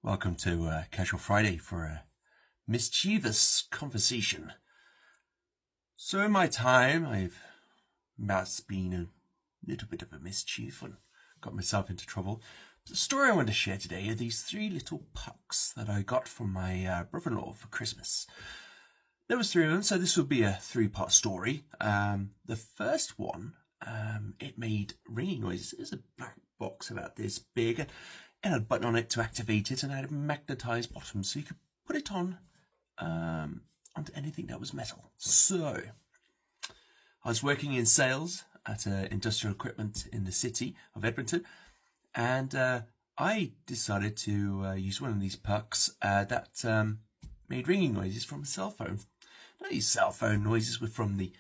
Welcome to Casual Friday for a mischievous conversation. So in my time, I've perhaps been a little bit of a mischief and got myself into trouble. The story I want to share today are these three little pucks that I got from my brother-in-law for Christmas. There was three of them, so this will be a three-part story. The first one, it made ringing noises. It was a black box about this big. It had a button on it to activate it, and it had a magnetized bottom, so you could put it on onto anything that was metal. So I was working in sales at industrial equipment in the city of Edmonton, and I decided to use one of these pucks that made ringing noises from a cell phone. Now, these cell phone noises were from the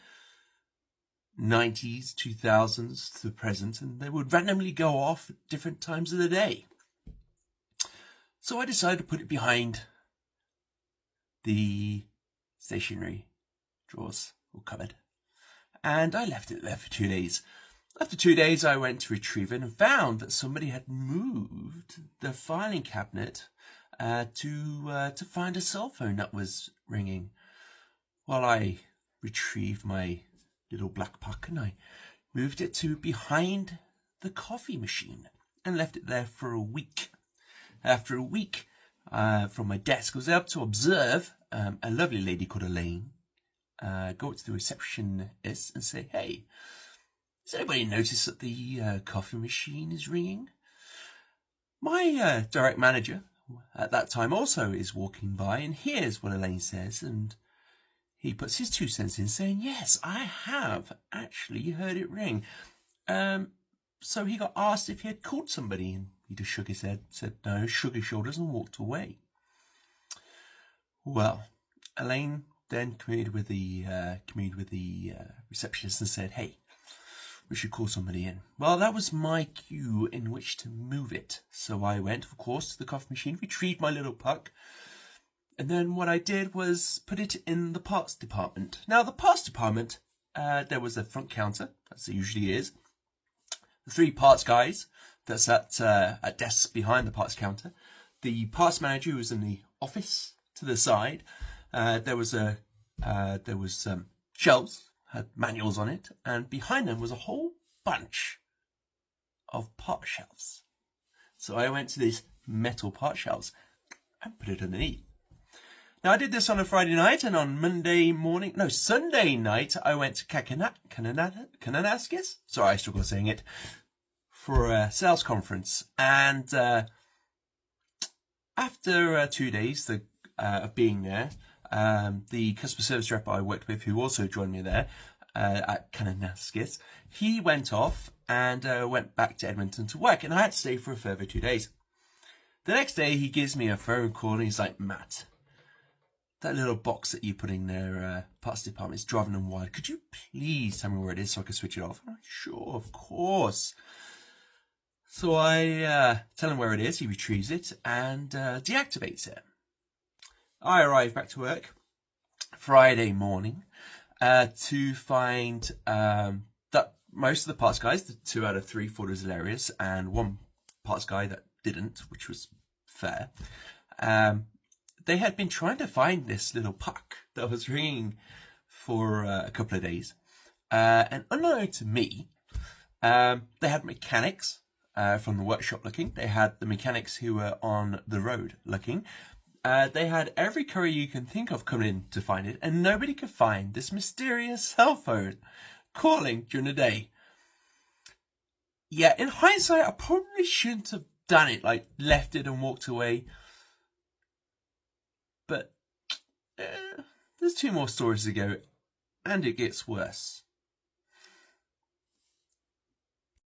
90s, 2000s to the present, and they would randomly go off at different times of the day. So I decided to put it behind the stationery drawers or cupboard, and I left it there for 2 days. After 2 days, I went to retrieve it and found that somebody had moved the filing cabinet to find a cell phone that was ringing. While I retrieved my little black puck, and I moved it to behind the coffee machine and left it there for a week. After a week, from my desk, I was able to observe a lovely lady called Elaine go up to the receptionist and say, "Hey, has anybody noticed that the coffee machine is ringing?" My direct manager at that time also is walking by and hears what Elaine says, and he puts his 2 cents in, saying, "Yes, I have actually heard it ring." So he got asked if he had called somebody, and he just shook his head, said no, shrugged his shoulders, and walked away. Well, Elaine then communicated with the receptionist and said, "Hey, we should call somebody in." Well, that was my cue in which to move it. So I went, of course, to the coffee machine, retrieved my little puck, and then what I did was put it in the parts department. Now, the parts department, there was a front counter, as there usually is. The 3 parts guys that sat at desks behind the parts counter. The parts manager who was in the office to the side. There was shelves, had manuals on it, and behind them was a whole bunch of part shelves. So I went to these metal part shelves and put it underneath. Now, I did this on a Friday night, and on Sunday night, I went to Kananaskis. Sorry, I struggle saying it. For a sales conference. And after 2 days of being there, the customer service rep I worked with, who also joined me there at Kananaskis, he went off and went back to Edmonton to work, and I had to stay for a further 2 days. The next day, he gives me a phone call, and he's like, "Matt, that little box that you put in their parts department is driving them wild. Could you please tell me where it is so I can switch it off?" I'm like, "Sure, of course." So I tell him where it is. He retrieves it and deactivates it. I arrive back to work Friday morning to find that most of the parts guys, the 2 out of 3, thought it was hilarious, and 1 parts guy that didn't, which was fair. They had been trying to find this little puck that was ringing for a couple of days. And unknown to me, they had mechanics from the workshop looking. They had the mechanics who were on the road looking. They had every courier you can think of coming in to find it, and nobody could find this mysterious cell phone calling during the day. Yeah, in hindsight, I probably shouldn't have done it, like left it and walked away. But there's 2 more stories to go, and it gets worse.